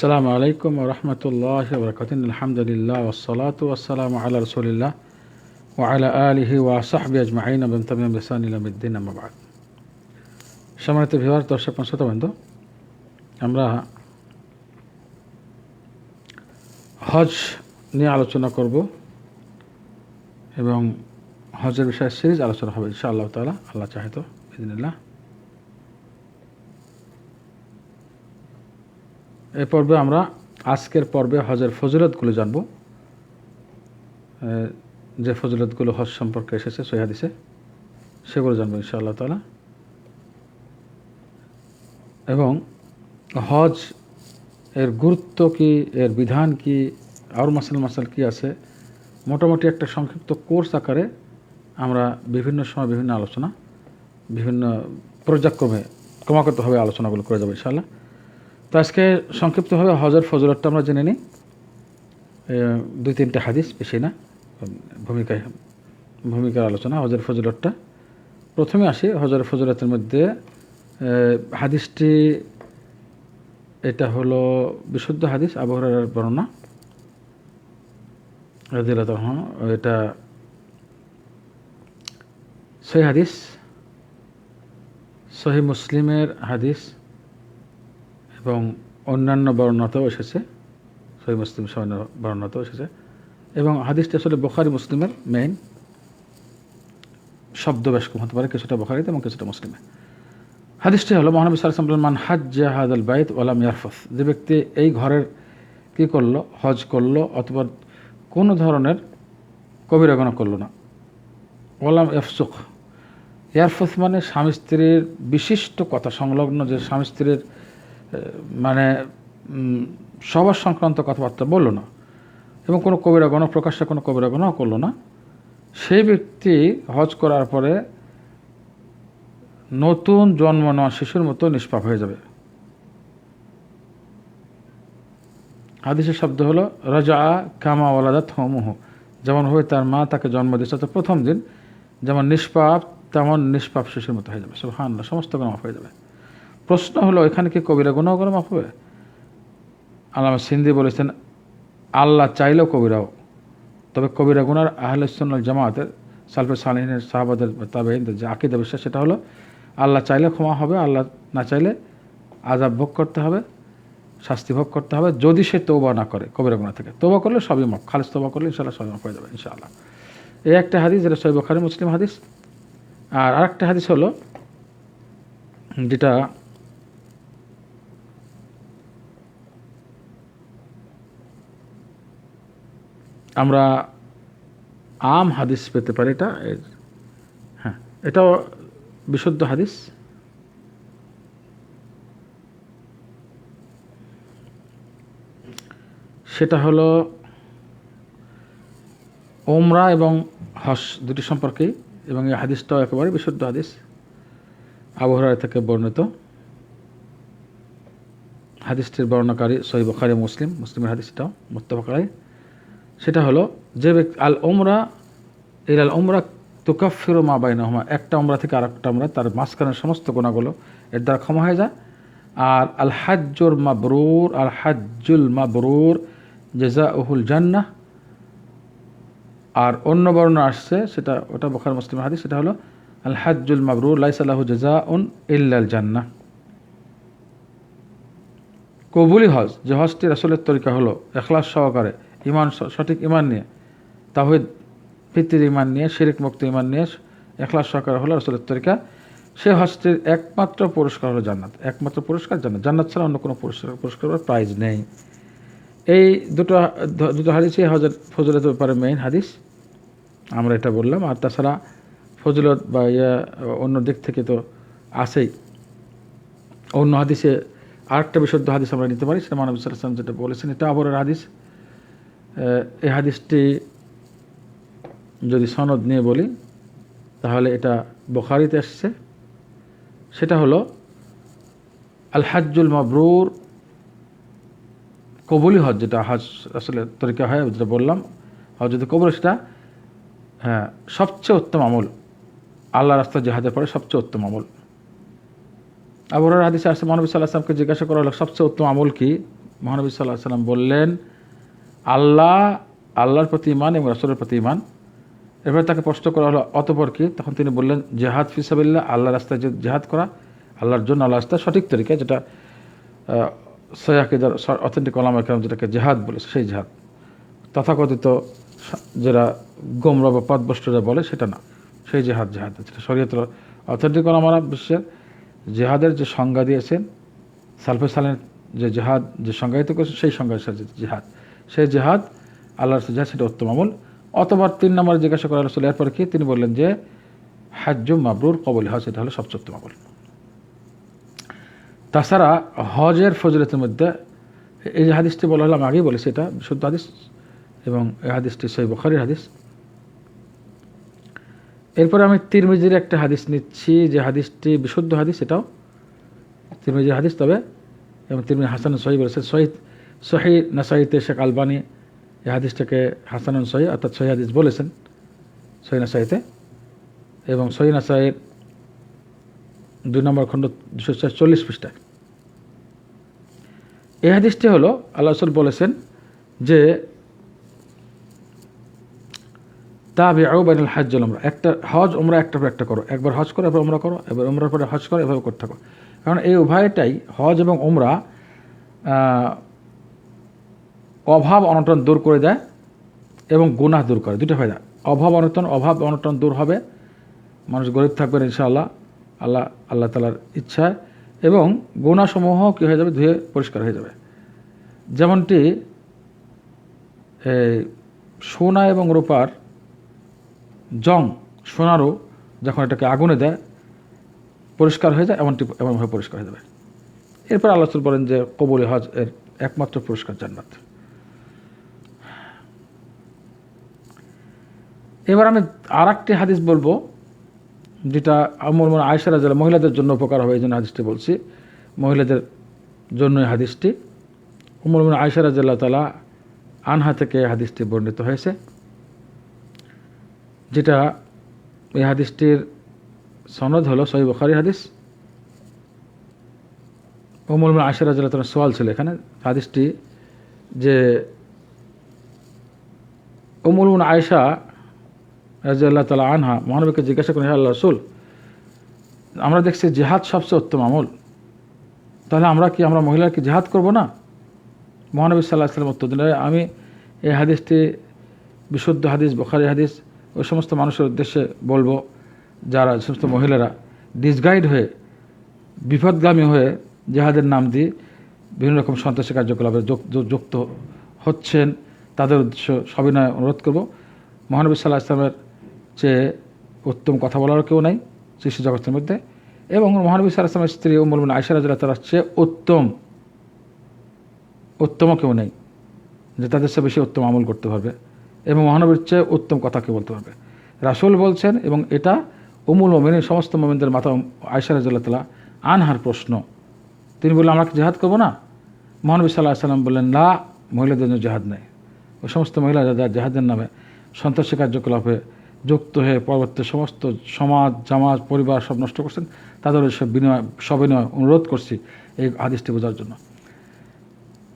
আসসালামু আলাইকুম ওয়া রাহমাতুল্লাহি ওয়া বারাকাতুহু। আলহামদুলিল্লাহ ওয়াসসালাতু ওয়াসসালামু আলা রাসূলিল্লাহ ওয়া আলা আলিহি ওয়া সাহবিহি আজমাইন ওয়া মান তাবি'আহুম বিইহসান ইলা ইয়াউমিদ্দিন, আম্মা বা'দ। সম্মানিত ভিউয়ার, দর্শক শ্রোতাবৃন্দ, আমরা হজ নিয়ে আলোচনা করব এবং হজের বিষয়ে সিরিজ আলোচনা হবে ইনশাআল্লাহ তাআলা, আল্লাহ চাহে তো বিইذنিল্লাহ। এই পর্বে আমরা আজকের পর্বে হজের ফজিলতগুলো জানব, যে ফজিলতগুলো হজ সম্পর্কে এসেছে সহিহ হাদিসে, সেগুলো জানবো ইনশাআল্লাহ তাআলা। এবং হজ এর গুরুত্ব কি, এর বিধান কি, আর মাসাল কি আছে, মোটামুটি একটা সংক্ষিপ্ত কোর্স আকারে আমরা বিভিন্ন সময় বিভিন্ন আলোচনা, বিভিন্ন পর্যায়ক্রমে ক্রমাগতভাবে আলোচনাগুলো করে যাবো ইনশাআল্লাহ। তো আজকে সংক্ষিপ্তভাবে হজের ফজিলতটা আমরা জেনে নিই। 2-3টে হাদিস, বেশি না, ভূমিকার আলোচনা হজের ফজিলতটা। প্রথমে আসি হজের ফজিলতের মধ্যে। হাদিসটি এটা হলো বিশুদ্ধ হাদিস, আবু হুরায়রার বর্ণনা রাদিয়াল্লাহু আনহু। এটা সহিহ হাদিস, সহিহ মুসলিমের হাদিস এবং অন্যান্য বর্ণনাতেও এসেছে, সহিহ মুসলিম সহ বর্ণনাতেও এসেছে। এবং হাদিসটি আসলে বুখারী মুসলিমের মেইন শব্দ বেশ কম হতে পারে, কিছুটা বুখারীতে এবং কিছুটা মুসলিমে। হাদিসটি হলো, মহানবী সাল্লাল্লাহু আলাইহি ওয়াসাল্লাম মান হাজ্জা হাযাল বাইত ওয়া লাম ইয়ারফুস, যে ব্যক্তি এই ঘরের কি করলো, হজ করলো অথবা কোনো ধরনের কবিরা গুনাহ করলো না। ওয়া লাম ইয়াফসুক, ইয়ারফুস মানে স্বামী স্ত্রীর বিশিষ্ট কথা সংলগ্ন, যে স্বামী স্ত্রীর মানে সবার সংক্রান্ত কথাবার্তা বললো না এবং কোনো কবিরা গুনাহ, প্রকাশ্যে কোনো কবিরা গুনাহ করলো না, সেই ব্যক্তি হজ করার পরে নতুন জন্ম নেওয়া শিশুর মতো নিষ্পাপ হয়ে যাবে। হাদিসের শব্দ হলো রাজা কামা ওয়ালাদাত হুমুহু, যেমনভাবে তার মা তাকে জন্ম দিয়েছে তো প্রথম দিন যেমন নিষ্পাপ, তেমন নিষ্পাপ শিশুর মতো হয়ে যাবে। সুবহানাল্লাহ, সমস্ত গুনাহ মাফ হয়ে যাবে। প্রশ্ন হলো, এখানে কি কবিরা গুনাহ করে মাফ হবে? আল্লামা সিন্দি বলেছেন, আল্লাহ চাইলেও কবিরাও, তবে কবিরা গুনার আহলে সুন্নাহ ওয়াল জামাতের সালফে সালেহিনের সাহাবাদের তাবেঈনদের যে আকীদা বিশ্বাস, সেটা হলো আল্লাহ চাইলে ক্ষমা হবে, আল্লাহ না চাইলে আযাব ভোগ করতে হবে, শাস্তি ভোগ করতে হবে, যদি সে তওবা না করে কবিরা গুনাহ থেকে। তওবা করলে সবই মাফ, খালিস তওবা করলে ইনশাআল্লাহ সবই মাফ হয়ে যাবে ইনশাআল্লাহ। এই একটা হাদিস, যেটা সহিহ বুখারী মুসলিম হাদিস। আর আরেকটা হাদিস হলো, যেটা আমরা আম হাদিস পেতে পারি, এটা হ্যাঁ, এটাও বিশুদ্ধ হাদিস। সেটা হলো ওমরা এবং হজ দুটি সম্পর্কেই, এবং এই হাদিসটাও একেবারে বিশুদ্ধ হাদিস, আবু হুরায়রা থেকে বর্ণিত। হাদিসটির বর্ণনাকারী সহিহ বুখারী মুসলিমের হাদিসটাও মুত্তাফাক আলাইহ। সেটা হলো, যে ব্যক্তি আল ওমরা ইলাল ওমরা তুকাফিরু মা বাইনাহুমা, একটা ওমরা থেকে আরেকটা ওমরা, তার মাঝখানের সমস্ত গুনাহগুলো এর দ্বারা ক্ষমা হয়ে যায়। আর আল হাজ্জুল মাবরুর জাযাউহুল জান্নাহ। আর অন্য বর্ণনা আসছে, সেটা ওটা বুখারী মুসলিমের হাদিস, সেটা হলো আল হাজ্জুল মাবরুর লাইসা লাহু জাযাউন ইল্লাল জান্নাহ। কবুলি হজ, যে হজটি রাসূলের তরিকা হলো ইখলাস সহকারে, ঈমান, সঠিক ঈমান নিয়ে, তাওহীদ ভিত্তিক ঈমান নিয়ে, শিরক মুক্ত ঈমান নিয়ে ইখলাস সহকারে হলো রাসূলের তরিকা, সেই হজটির একমাত্র পুরস্কার হলো জান্নাত। একমাত্র পুরস্কার জান্নাত, জান্নাত ছাড়া অন্য কোনো পুরস্কার বা প্রাইজ নেই। এই দুটো হাদিসই হজের ফজিলতের ব্যাপারে মেইন হাদিস, আমরা এটা বললাম। আর তাছাড়া ফজিলত বা অন্য দিক থেকে তো আছেই। অন্য হাদিসে আরেকটা বিশুদ্ধ হাদিস আমরা নিতে পারি, সেটা মহানবী সাল্লাল্লাহু আলাইহি ওয়াসাল্লাম যেটা বলেছেন, এটা আবু হুরায়রার হাদিস। এই হাদিসটি যদি সনদ নিয়ে বলি, তাহলে এটা বুখারীতে আসছে। সেটা হলো আল হাজ্জুল মাবরুর, কবুলি হজ, যেটা হজ আসলে তরিকা হয়, যেটা বললাম হজ যদি কবুল, সেটা হ্যাঁ সবচেয়ে উত্তম আমল, আল্লাহ রাস্তায় জিহাদের পরে সবচেয়ে উত্তম আমল। আবু হুরায়রার হাদিসে আসছে, মহানবী সাল্লাল্লাহু আলাইহি ওয়াসাল্লামকে জিজ্ঞাসা করা হলো সবচেয়ে উত্তম আমল কি, মহানবী সাল্লাল্লাহু আলাইহি সাল্লাম বললেন, আল্লাহর প্রতি ঈমান এবং রাসূলের প্রতি ঈমান। এরপরে তাকে প্রশ্ন করা হলো অতঃপর কি? তখন তিনি বললেন, জিহাদ ফি সাবিলিল্লাহ, আল্লাহর রাস্তায় যে জিহাদ করা, আল্লাহর জন্য আল্লাহর রাস্তায় সঠিক তরিকা, যেটা সহিহ আকীদার অথেন্টিক উলামায়ে কেরাম যেটাকে জিহাদ বলেছে, সেই জিহাদ। তথাকথিত যারা গোমরা বা পথভ্রষ্টরা বলে সেটা না, সেই জিহাদ যেটা শরীয়তের অথেন্টিক উলামারা বিশ্বের জিহাদের যে সংজ্ঞা দিয়েছেন, সালফে সালের যে জিহাদ যে সংজ্ঞায়িত করেছে, সেই সংজ্ঞার সাথে জিহাদ, সেই জিহাদ আল্লাহর জিহাদ, সেটা উত্তম আমল। অতবার 3 নম্বরে জিজ্ঞাসা করা রাসূল এরপর কি? তিনি বললেন যে হাজ্জুম মাবরুর, কবুল হজ, এটা হলো সবচেয়ে উত্তম আমল। তাছাড়া হজের ফজিলতের মধ্যে এই যে হাদিসটি বলা হলো, আমি আগেই বলেছি, এটা বিশুদ্ধ হাদিস এবং এই হাদিসটি সহিহ বুখারীর হাদিস। এরপরে আমি তিরমিজির একটা হাদিস নিচ্ছি, যে হাদিসটি বিশুদ্ধ হাদিস, এটাও তিরমিজির হাদিস, তবে এবং তিরমিজি হাসান সহিহ বলেছেন। সহিহ নাসাইতে শেখ আলবানী এই হাদিসটাকে হাসানুন সহিহ অর্থাৎ সহিহ হাদিস বলেছেন সহিহ নাসাইতে, এবং সহিহ নাসাইয়ের 2 নম্বর খণ্ড 240 পৃষ্ঠায়। এই হাদিসটি হলো আল্লাহ রাসূল বলেছেন যে তাবিউ বাইনাল হজ ওয়াল উমরা, একটা হজ উমরা একটার পর একটা করো, একবার হজ করো এবার উমরা করো, এবার উমরার পরে হজ করো, এভাবে করতে থাকো। কারণ এই উভয়টাই, হজ এবং উমরা, অভাব অনটন দূর করে দেয় এবং গুনাহ দূর করে। দুটো ফায়দা, অভাব অনটন দূর হবে, মানুষ গরিব থাকবেন ইনশাআল্লাহ আল্লাহ তাআলার ইচ্ছায়, এবং গুনাহসমূহ কী হয়ে যাবে? ধুয়ে পরিষ্কার হয়ে যাবে। যেমনটি সোনা এবং রূপার জং, সোনারও যখন এটাকে আগুনে দেয় পরিষ্কার হয়ে যায়, এমনভাবে পরিষ্কার হয়ে যাবে। এরপর আল্লাহ রাসূল বলেন যে কবুল হজ এর একমাত্র পুরস্কার জান্নাত। এবার আমি আর একটি হাদিস বলবো, যেটা উম্মুল মুমিনিন আয়েশা রাদিয়াল্লাহু, মহিলাদের জন্য উপকার হবে এই জন্য হাদিসটি বলছি, মহিলাদের জন্য এই হাদিসটি উম্মুল মুমিনিন আয়েশা রাদিয়াল্লাহু তাআলা আনহা থেকে হাদিসটি বর্ণিত হয়েছে, যেটা এই হাদিসটির সনদ হলো সহিহ বুখারীর হাদিস। উম্মুল মুমিনিন আয়েশা রাদিয়াল্লাহু তাআলার সওয়াল ছিল এখানে হাদিসটি, যে উম্মুল মুমিনিন আয়েশা রাদিয়াল্লাহু তাআলা আনহা মহানবীকে জিজ্ঞাসা করেন, হে আল্লাহর রাসূল, আমরা দেখছি জিহাদ সবচেয়ে উত্তম আমল, তাহলে আমরা মহিলারা কি জিহাদ করব না? মহানবী সাল্লাল্লাহু আলাইহি ওয়াসাল্লাম উত্তর দিলেন, আমি এই হাদিসটি বিশুদ্ধ হাদিস, বুখারী হাদিস, ওই সমস্ত মানুষের উদ্দেশ্যে বলবো যারা, সমস্ত মহিলারা ডিসগাইড হয়ে, বিপদগামী হয়ে জিহাদের নাম দিয়ে বিভিন্ন রকম সন্ত্রাসী কার্যকলাপে যুক্ত হচ্ছেন, তাদের উদ্দেশ্য সবিনয় অনুরোধ করব, মহানবী সাল্লাল্লাহু আলাইহি ওয়াসাল্লামের চেয়ে উত্তম কথা বলার কেউ নাই সৃষ্টি জগতের মধ্যে, এবং মহানবী সাল্লাল্লাহু আলাইহি ওয়াসাল্লামের স্ত্রী উম্মুল মুমিনিন আয়েশা রাদিয়াল্লাহু তাআলার চেয়ে উত্তম কেউ নেই, যে তাদের চেয়ে বেশি উত্তম আমল করতে পারবে এবং মহানবীর চেয়ে উত্তম কথা কেউ বলতে পারবে। রাসূল বলছেন, এবং এটা উম্মুল মুমিনিন সমস্ত মুমিনদের মাথা আয়েশা রাদিয়াল্লাহু তাআলা আনহার প্রশ্ন। তিনি বললেন, আমরা কি জিহাদ করবো না? মহানবী সাল্লাল্লাহু আলাইহি ওয়াসাল্লাম বললেন, না, মহিলাদের জন্য জিহাদ নেই। ওই সমস্ত মহিলা যারা জিহাদের নামে সন্ত্রাসী কার্যকলাপে যুক্ত হয়ে পরবর্তী সমস্ত সমাজ, জামাজ, পরিবার সব নষ্ট করছেন, তাদের সবিনয় অনুরোধ করছি এই হাদিসটি বোঝার জন্য।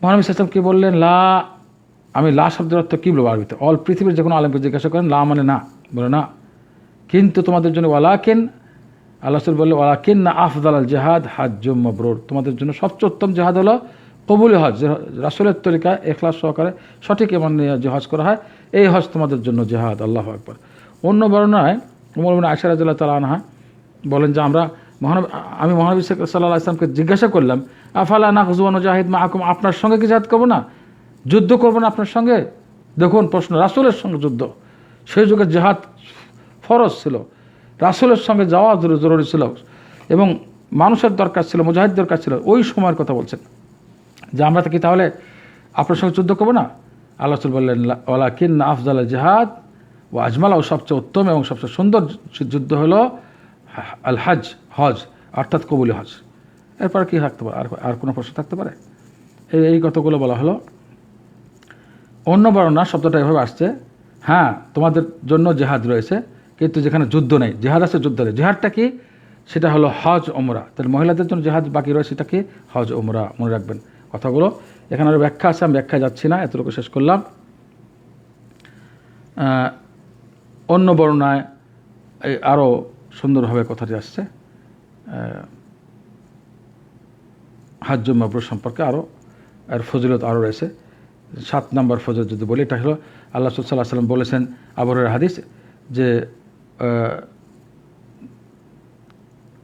মহানবী সাল্লাল্লাহু আলাইহি ওয়াসাল্লাম কি বললেন? আমি লা শব্দের অর্থ কী বলবো আরবিতে? অল পৃথিবীর যে কোনো আলেমকে জিজ্ঞাসা করেন, লা মানে না, বলে না, কিন্তু তোমাদের জন্য ওয়ালাকিন, আল্লাহ রাসূল বললেন, ওয়ালাকিন না আফদালাল জিহাদ হাজ্জুম মাবরুর, তোমাদের জন্য সবচেয়ে উত্তম জিহাদ হলো কবুল হজ, রাসূলের তরিকায় ইখলাস সহকারে সঠিক ঈমান নিয়ে যে হজ করা হয়, এই হজ তোমাদের জন্য জিহাদ। আল্লাহু আকবার। অন্য বর্ণনায় উম্মুল মুমিনিন আয়েশা রাদিয়াল্লাহু তাআলা আনহা বলেন যে আমি মহানবী সাল্লাল্লাহু আলাইহি ওয়াসাল্লামকে জিজ্ঞাসা করলাম, আফালা নাগজু ওয়া নুজাহিদ মাআকুম, আপনার সঙ্গে কি জিহাদ করবো না, যুদ্ধ করবো না আপনার সঙ্গে? দেখুন প্রশ্ন, রাসূলের সঙ্গে যুদ্ধ, সেই যুগে জিহাদ ফরজ ছিল, রাসূলের সঙ্গে যাওয়া জরুরি ছিল, এবং মানুষের দরকার ছিল, মুজাহিদ দরকার ছিল, ওই সময়ের কথা বলছেন, যে আমরা কি তাহলে আপনার সঙ্গে যুদ্ধ করবো না? আল্লাহ রাসূল বললেন, ওয়ালাকিন্না আফজালাল জিহাদ ও আজমালা, ও সবচেয়ে উত্তম এবং সবচেয়ে সুন্দর যুদ্ধ হলো আল হজ, অর্থাৎ কবুল হজ। এরপর কি থাকতে পারে? আর কোনো প্রশ্ন থাকতে পারে? এই কথাগুলো বলা হলো। অন্য বর্ণনা শব্দটা এভাবে আসছে, হ্যাঁ তোমাদের জন্য জিহাদ রয়েছে, কিন্তু যেখানে যুদ্ধ নেই, জিহাদ আছে, যুদ্ধ নেই। জিহাদটা কি? সেটা হলো হজ উমরা। তাহলে মহিলাদের জন্য জিহাদ বাকি রয়েছে, সেটা কি? হজ উমরা। মনে রাখবেন কথাগুলো। এখানে আরও ব্যাখ্যা আছে, আমি ব্যাখ্যা যাচ্ছি না, এতটুকু শেষ করলাম। অন্য বর্ণনায় আরও সুন্দরভাবে কথাটি আসছে হাজ্জ মাবরুর সম্পর্কে, আরও এর ফজিলত আরও রয়েছে। 7 নম্বর ফজিলত যদি বলি, এটা হলো আল্লাহ সাল্লাল্লাহু আলাইহি ওয়াসাল্লাম বলেছেন, আবু হুরায়রার হাদিস, যে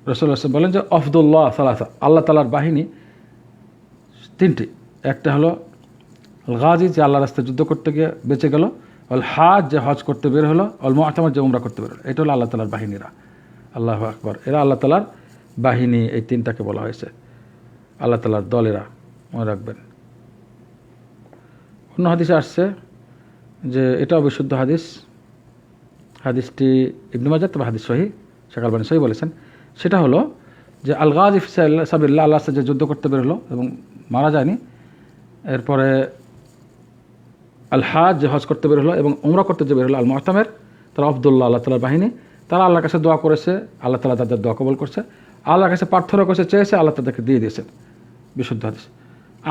রাসূলুল্লাহ বলেন যে আফদুল্লাহ সালাসা, আল্লাহ তাআলার বাহিনী 3টি। একটা হলো গাজী, যে আল্লাহ রাস্তায় যুদ্ধ করতে গিয়ে বেঁচে গেল, অল হাজ, যে হজ করতে বের হলো, অল মুআতামার, যে উমরা করতে বের হলো। এটা হলো আল্লাহ তাআলার বাহিনীরা। আল্লাহু আকবার, এরা আল্লাহ তাআলার বাহিনী। এই 3টাকে বলা হয়েছে আল্লাহ তাআলার দলেরা, মনে রাখবেন। অন্য হাদিসে আসছে যে এটাও বিশুদ্ধ হাদিস, হাদিসটি ইবনে মাজাহ, তবে হাদিস সহিহ, শেখ আলবানী সহিহ বলেছেন। সেটা হলো যে আল গাজী ফি সাবিলিল্লাহ, আল্লাহর রাস্তায় যে যুদ্ধ করতে বের হলো এবং মারা যায়নি। এরপরে আল হাজ, যে হজ করতে বের হলো এবং উমরা করতে যে বের হলো, আল মুআতামের, তারা আব্দুল্লাহ, আল্লাহ তাআলার বাহিনী। তারা আল্লাহর কাছে দোয়া করেছে, আল্লাহ তাআলা তাদের দোয়া কবুল করছে। আল্লাহর কাছে প্রার্থনা করেছে, চেয়েছে, আল্লাহ তাদেরকে দিয়ে দিয়েছেন। বিশুদ্ধ হাদিস।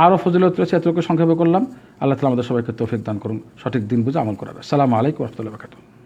আরও ফজিলত রয়েছে, এতটুকু সংক্ষেপে করলাম। আল্লাহ তাআলা আমাদের সবাইকে তৌফিক দান করুন সঠিক দিন বুঝে আমল করার। আসসালামু আলাইকুম ওয়া রাহমাতুল্লাহি ওয়া বারাকাতুহু।